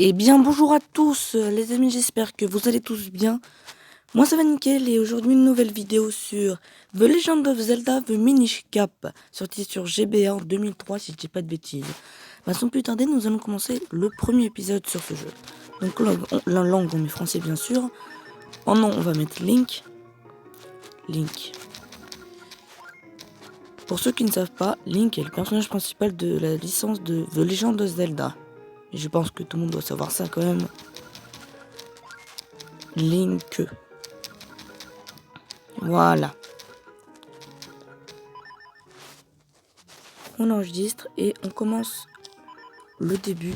Eh bien bonjour à tous les amis, j'espère que vous allez tous bien. Moi ça va nickel et aujourd'hui une nouvelle vidéo sur The Legend of Zelda The Minish Cap, sorti sur GBA en 2003 si je dis pas de bêtises. Sans plus tarder, nous allons commencer le premier épisode sur ce jeu. Donc la langue on met français bien sûr. En nom on va mettre Link. Link. Pour ceux qui ne savent pas, Link est le personnage principal de la licence de The Legend of Zelda. Et je pense que tout le monde doit savoir ça quand même. Link. Voilà. On enregistre et on commence le début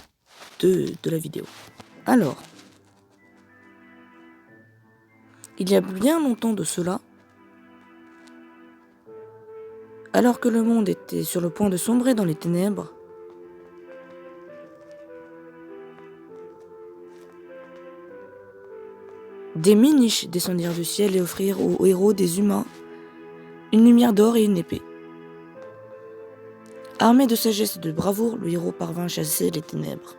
de la vidéo. Alors, il y a bien longtemps de cela, alors que le monde était sur le point de sombrer dans les ténèbres, des Minish descendirent du ciel et offrirent aux héros des humains une lumière d'or et une épée. Armé de sagesse et de bravoure, le héros parvint à chasser les ténèbres.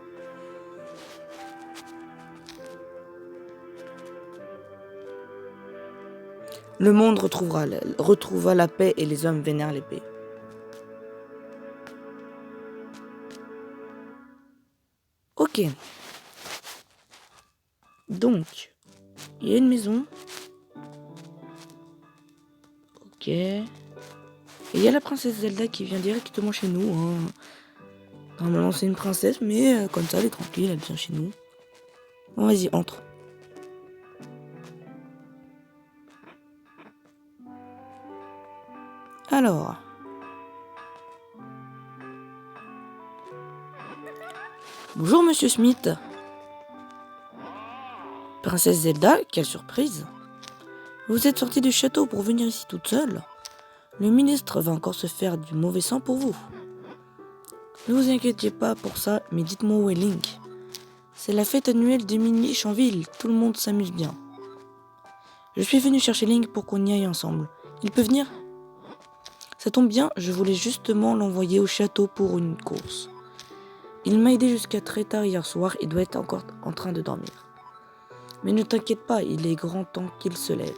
Le monde retrouva la paix et les hommes vénèrent l'épée. Ok. Donc, il y a une maison. Ok. Et il y a la princesse Zelda qui vient directement chez nous. Normalement c'est une princesse, mais comme ça elle est tranquille, elle vient chez nous. Bon vas-y, entre. Alors. Bonjour Monsieur Smith. Princesse Zelda, quelle surprise. Vous êtes sortie du château pour venir ici toute seule. Le ministre va encore se faire du mauvais sang pour vous. Ne vous inquiétez pas pour ça, mais dites-moi où est Link. C'est la fête annuelle des Minish en ville, tout le monde s'amuse bien. Je suis venu chercher Link pour qu'on y aille ensemble. Il peut venir? Ça tombe bien, je voulais justement l'envoyer au château pour une course. Il m'a aidé jusqu'à très tard hier soir et doit être encore en train de dormir. Mais ne t'inquiète pas, il est grand temps qu'il se lève.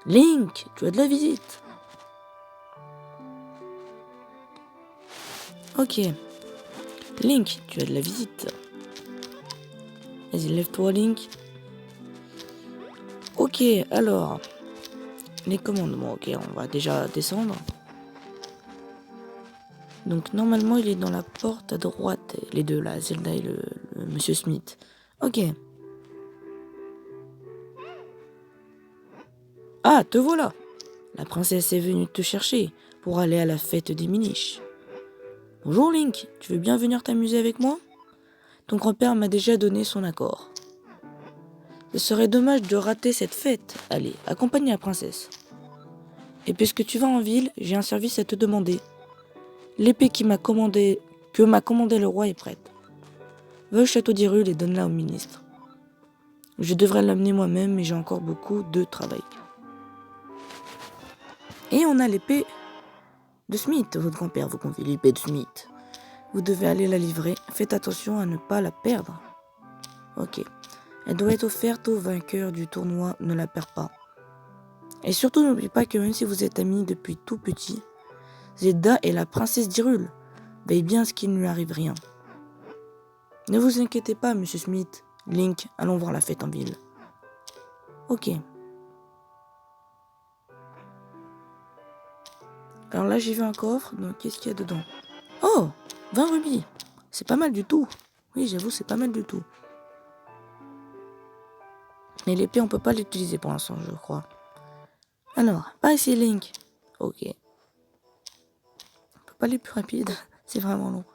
Link, tu as de la visite. Ok. Link, tu as de la visite. Vas-y, lève-toi, Link. Ok, alors. Les commandements, ok, on va déjà descendre. Donc normalement, il est dans la porte à droite. Les deux là, Zelda et le Monsieur Smith. Ok. Ah, te voilà. La princesse est venue te chercher pour aller à la fête des Minish. Bonjour Link, tu veux bien venir t'amuser avec moi? Ton grand-père m'a déjà donné son accord. Ce serait dommage de rater cette fête. Allez, accompagne la princesse. Et puisque tu vas en ville, j'ai un service à te demander. L'épée que m'a commandé le roi est prête. Va au château d'Hyrule et donne-la au ministre. Je devrais l'amener moi-même, mais j'ai encore beaucoup de travail. Et on a l'épée de Smith, votre grand-père vous confie l'épée de Smith. Vous devez aller la livrer. Faites attention à ne pas la perdre. Ok. Elle doit être offerte au vainqueur du tournoi, ne la perds pas. Et surtout, n'oubliez pas que même si vous êtes amis depuis tout petit, Zelda est la princesse d'Hyrule. Veille bien à ce qu'il ne lui arrive rien. Ne vous inquiétez pas, Monsieur Smith. Link, allons voir la fête en ville. Ok. Alors là, j'ai vu un coffre, donc qu'est-ce qu'il y a dedans? Oh, 20 rubis. C'est pas mal du tout. Oui, j'avoue, c'est pas mal du tout. Mais l'épée, on peut pas l'utiliser pour l'instant, je crois. Alors, par ici, Link. Ok. On peut pas aller plus rapide. C'est vraiment long.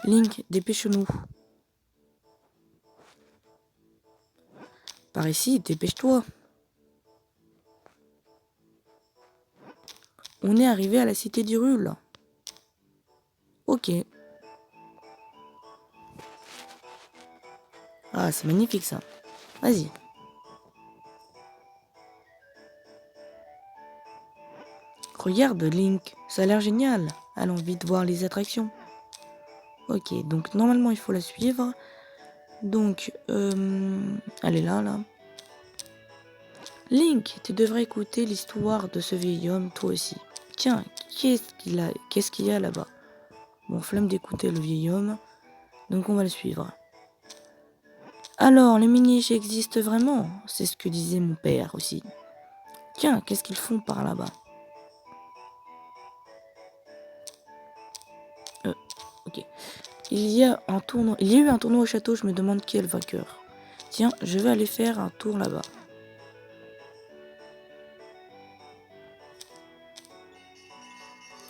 Link, dépêche-nous. Par ici, dépêche-toi. On est arrivé à la cité d'Hyrule. Ok. Ah, c'est magnifique ça. Vas-y. Regarde, Link. Ça a l'air génial. Allons vite voir les attractions. Ok, donc normalement il faut la suivre. Donc, elle est là. Link, tu devrais écouter l'histoire de ce vieil homme, toi aussi. Tiens, qu'est-ce qu'il y a là-bas? Bon, flemme d'écouter le vieil homme, donc on va le suivre. Alors, les miniches existent vraiment? C'est ce que disait mon père aussi. Tiens, qu'est-ce qu'ils font par là-bas? Ok. Il y a eu un tournoi au château, je me demande qui est le vainqueur. Tiens, je vais aller faire un tour là-bas.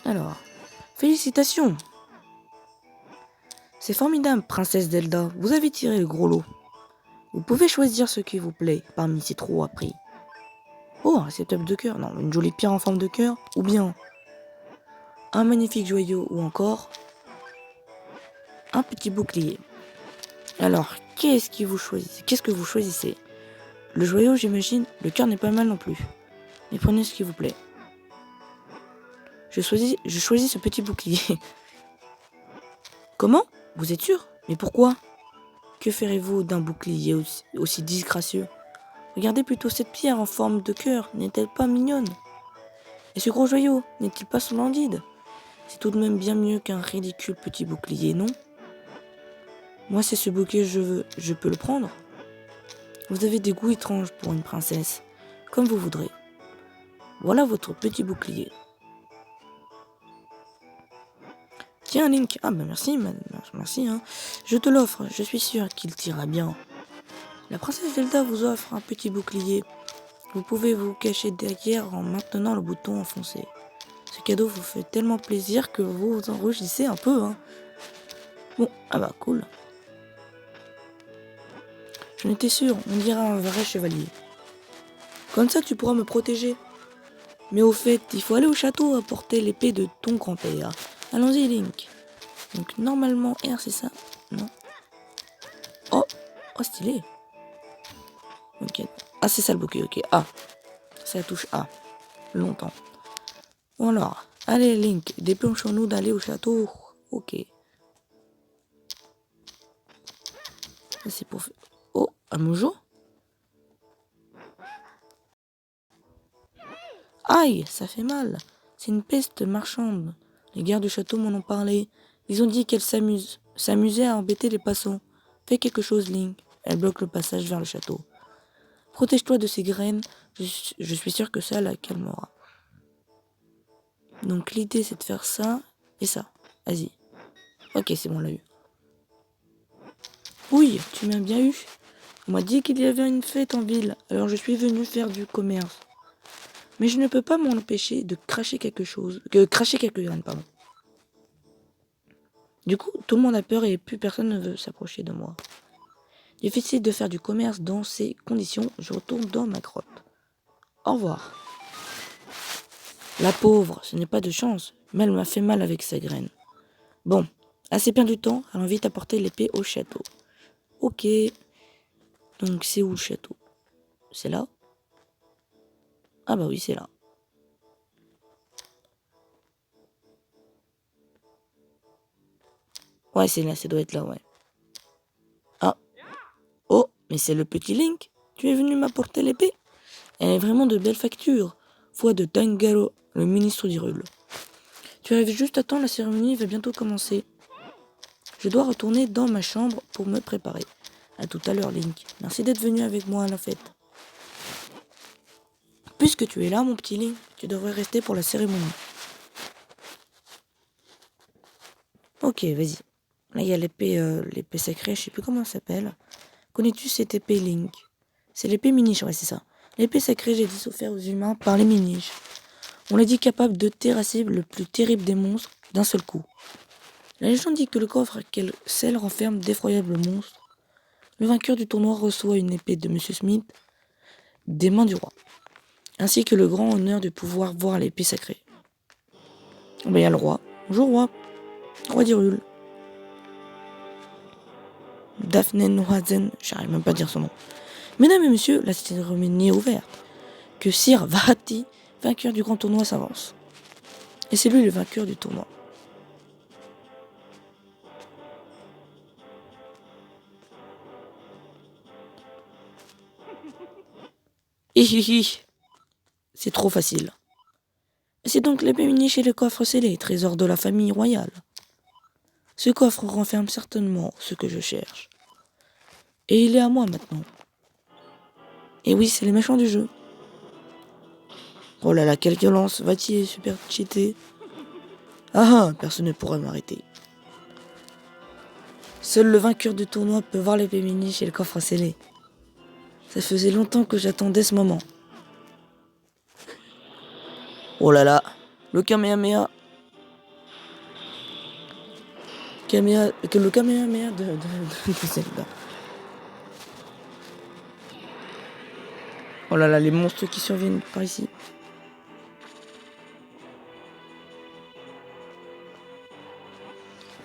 Alors, félicitations! C'est formidable, princesse Zelda, vous avez tiré le gros lot. Vous pouvez choisir ce qui vous plaît parmi ces trois prix. Oh, un réceptacle de cœur, non, une jolie pierre en forme de cœur, ou bien un magnifique joyau, ou encore un petit bouclier. Alors, qu'est-ce que vous choisissez? Le joyau, j'imagine, le cœur n'est pas mal non plus. Mais prenez ce qui vous plaît. Je choisis ce petit bouclier. Comment? Vous êtes sûr? Mais pourquoi? Que ferez-vous d'un bouclier aussi disgracieux? Regardez plutôt cette pierre en forme de cœur, n'est-elle pas mignonne? Et ce gros joyau, n'est-il pas splendide? C'est tout de même bien mieux qu'un ridicule petit bouclier, non? Moi, c'est ce bouquet que je veux, je peux le prendre? Vous avez des goûts étranges pour une princesse, comme vous voudrez. Voilà votre petit bouclier. Tiens, Link. Ah, bah merci, merci, hein. Je te l'offre, je suis sûr qu'il t'ira bien. La princesse Zelda vous offre un petit bouclier. Vous pouvez vous cacher derrière en maintenant le bouton enfoncé. Ce cadeau vous fait tellement plaisir que vous vous enrougissez un peu, hein. Bon, ah bah cool. J'en étais sûr, on dirait un vrai chevalier. Comme ça, tu pourras me protéger. Mais au fait, il faut aller au château apporter l'épée de ton grand-père. Allons-y, Link. Donc normalement, R, c'est ça? Non. Oh, stylé. Ok. Ah, c'est ça le bouquet, ok. A. Ça touche A. Longtemps. Bon alors, allez Link, dépêchons-nous d'aller au château. Ok. C'est pour... Oh, un mojo? Aïe, ça fait mal. C'est une peste marchande. Les gardes du château m'en ont parlé. Ils ont dit qu'elle s'amusait à embêter les passants. Fais quelque chose, Link. Elle bloque le passage vers le château. Protège-toi de ces graines. Je suis sûr que ça la calmera. Donc l'idée c'est de faire ça et ça. Vas-y. Ok, c'est bon, on l'a eu. Oui, tu m'as bien eu. On m'a dit qu'il y avait une fête en ville, alors je suis venu faire du commerce. Mais je ne peux pas m'en empêcher de cracher cracher quelques graines, pardon. Du coup, tout le monde a peur et plus personne ne veut s'approcher de moi. Difficile de faire du commerce dans ces conditions, je retourne dans ma grotte. Au revoir. La pauvre, ce n'est pas de chance, mais elle m'a fait mal avec sa graine. Bon, assez perdu du temps, allons vite apporter l'épée au château. Ok. Donc c'est où le château? C'est là? Ah bah oui, c'est là. Ouais, c'est là, ça doit être là, ouais. Ah. Oh, mais c'est le petit Link. Tu es venu m'apporter l'épée? Elle est vraiment de belle facture. Foi de Tangaro, le ministre d'Hyrule. Tu arrives juste à temps, la cérémonie va bientôt commencer. Je dois retourner dans ma chambre pour me préparer. À tout à l'heure, Link. Merci d'être venu avec moi à la fête. Puisque tu es là, mon petit Link, tu devrais rester pour la cérémonie. Ok, vas-y. Là, il y a l'épée sacrée, je sais plus comment elle s'appelle. Connais-tu cette épée, Link? C'est l'épée miniche, ouais, c'est ça. L'épée sacrée, j'ai dit offert aux humains par les miniches. On l'a dit capable de terrasser le plus terrible des monstres d'un seul coup. La légende dit que le coffre qu'elle scelle renferme d'effroyables monstres. Le vainqueur du tournoi reçoit une épée de Monsieur Smith des mains du roi, ainsi que le grand honneur de pouvoir voir l'épée sacrée. Ben, il y a le roi. Bonjour roi. Roi d'Hyrule. Daphne Nohazen, j'arrive même pas à dire son nom. Mesdames et messieurs, la cérémonie est ouverte. Que Sir Vahati, vainqueur du grand tournoi, s'avance. Et c'est lui le vainqueur du tournoi. Hihihi. C'est trop facile. C'est donc l'épée Minish et le coffre scellé, trésor de la famille royale. Ce coffre renferme certainement ce que je cherche. Et il est à moi maintenant. Et oui, c'est les méchants du jeu. Oh là là, quelle violence, Vati est super cheaté. Ah ah, personne ne pourra m'arrêter. Seul le vainqueur du tournoi peut voir l'épée Minish et le coffre scellé. Ça faisait longtemps que j'attendais ce moment. Oh là là, le Kamehameha. Le Kamehameha de Zelda. Oh là là, les monstres qui surviennent par ici.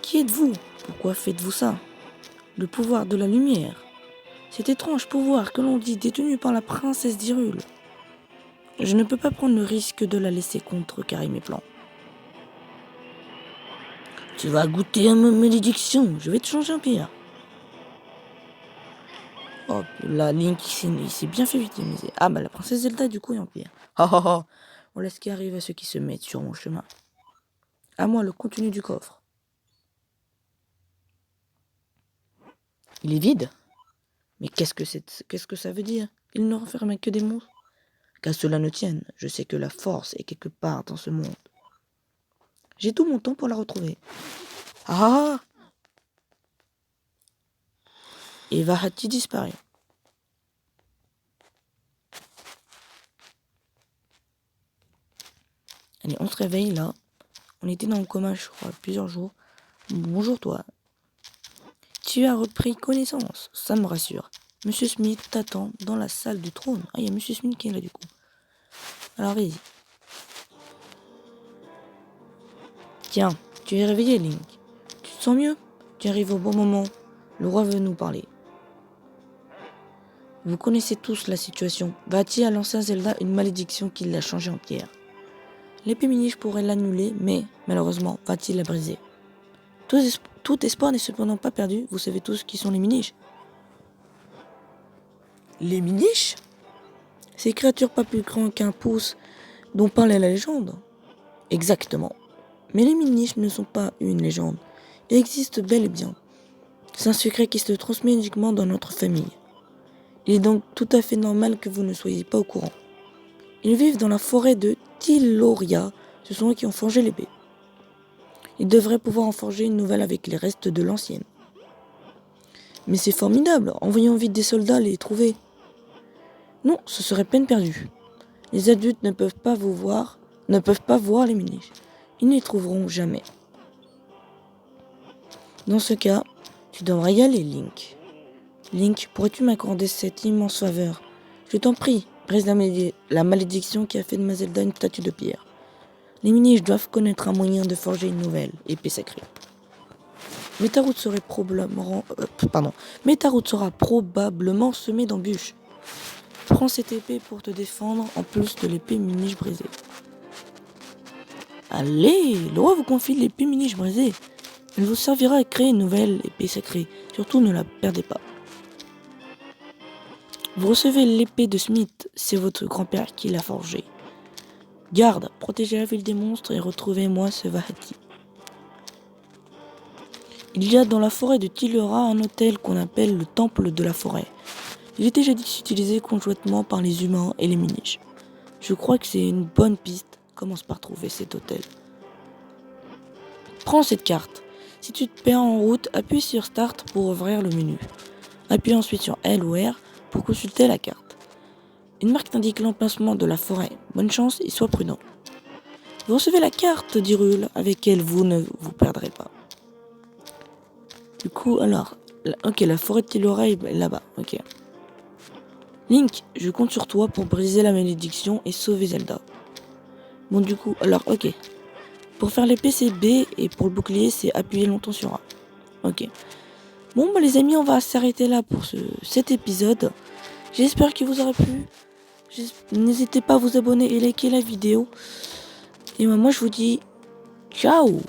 Qui êtes-vous? Pourquoi faites-vous ça? Le pouvoir de la lumière. Cet étrange pouvoir que l'on dit détenu par la princesse d'Hyrule. Je ne peux pas prendre le risque de la laisser contrecarrer mes plans. Tu vas goûter à ma malédiction, je vais te changer en pierre. Oh, la Link, il s'est bien fait victimiser. Ah bah la princesse Zelda du coup est en pierre. Oh oh oh, on laisse qui arrive à ceux qui se mettent sur mon chemin. À moi le contenu du coffre. Il est vide. Mais qu'est-ce que ça veut dire? Il ne renferme que des monstres. Qu'à cela ne tienne, je sais que la force est quelque part dans ce monde. J'ai tout mon temps pour la retrouver. Ah! Et Vahati disparaît. Allez, on se réveille là. On était dans le coma, je crois, plusieurs jours. Bonjour toi. Tu as repris connaissance, ça me rassure. Monsieur Smith t'attend dans la salle du trône. Ah, il y a Monsieur Smith qui est là du coup. Alors vas-y. Tiens, tu es réveillé, Link. Tu te sens mieux? Tu arrives au bon moment. Le roi veut nous parler. Vous connaissez tous la situation. Vati a lancé à Zelda une malédiction qui l'a changée en pierre. L'épée Minish pourrait l'annuler, mais malheureusement, Vati l'a brisée. Tout espoir n'est cependant pas perdu. Vous savez tous qui sont les Minish. Les Minish? Ces créatures pas plus grandes qu'un pouce dont parlait la légende. Exactement. Mais les Minish ne sont pas une légende. Ils existent bel et bien. C'est un secret qui se transmet uniquement dans notre famille. Il est donc tout à fait normal que vous ne soyez pas au courant. Ils vivent dans la forêt de Tiloria. Ce sont eux qui ont forgé l'épée. Ils devraient pouvoir en forger une nouvelle avec les restes de l'ancienne. Mais c'est formidable. Envoyons vite des soldats les trouver. Non, ce serait peine perdue. Les adultes ne peuvent pas voir les Minish. Ils ne les trouveront jamais. Dans ce cas, tu devrais y aller, Link. Link, pourrais-tu m'accorder cette immense faveur? Je t'en prie, brise la malédiction qui a fait de ma Zelda une statue de pierre. Les Minish doivent connaître un moyen de forger une nouvelle épée sacrée. Mais ta route sera probablement semée d'embûches. Prends cette épée pour te défendre en plus de l'épée Minish brisée. Allez, le roi vous confie l'épée Minish brisée. Elle vous servira à créer une nouvelle épée sacrée. Surtout ne la perdez pas. Vous recevez l'épée de Smith, c'est votre grand-père qui l'a forgée. Garde, protégez la ville des monstres et retrouvez-moi ce Vahati. Il y a dans la forêt de Tilora un hôtel qu'on appelle le Temple de la Forêt. Il est déjà utilisé conjointement par les humains et les Minish. Je crois que c'est une bonne piste. Commence par trouver cet hôtel. Prends cette carte. Si tu te perds en route, appuie sur Start pour ouvrir le menu. Appuie ensuite sur L ou R pour consulter la carte. Une marque t'indique l'emplacement de la forêt. Bonne chance et sois prudent. Vous recevez la carte d'Hyrule avec elle vous ne vous perdrez pas. Du coup, alors, ok, la forêt de Tilora est là-bas, ok. Link, je compte sur toi pour briser la malédiction et sauver Zelda. Bon, du coup, alors, ok. Pour faire l'épée, c'est B et pour le bouclier, c'est appuyer longtemps sur A. Ok. Bon, bah, les amis, on va s'arrêter là pour cet épisode. J'espère qu'il vous aura plu. N'hésitez pas à vous abonner et liker la vidéo. Et moi, je vous dis ciao!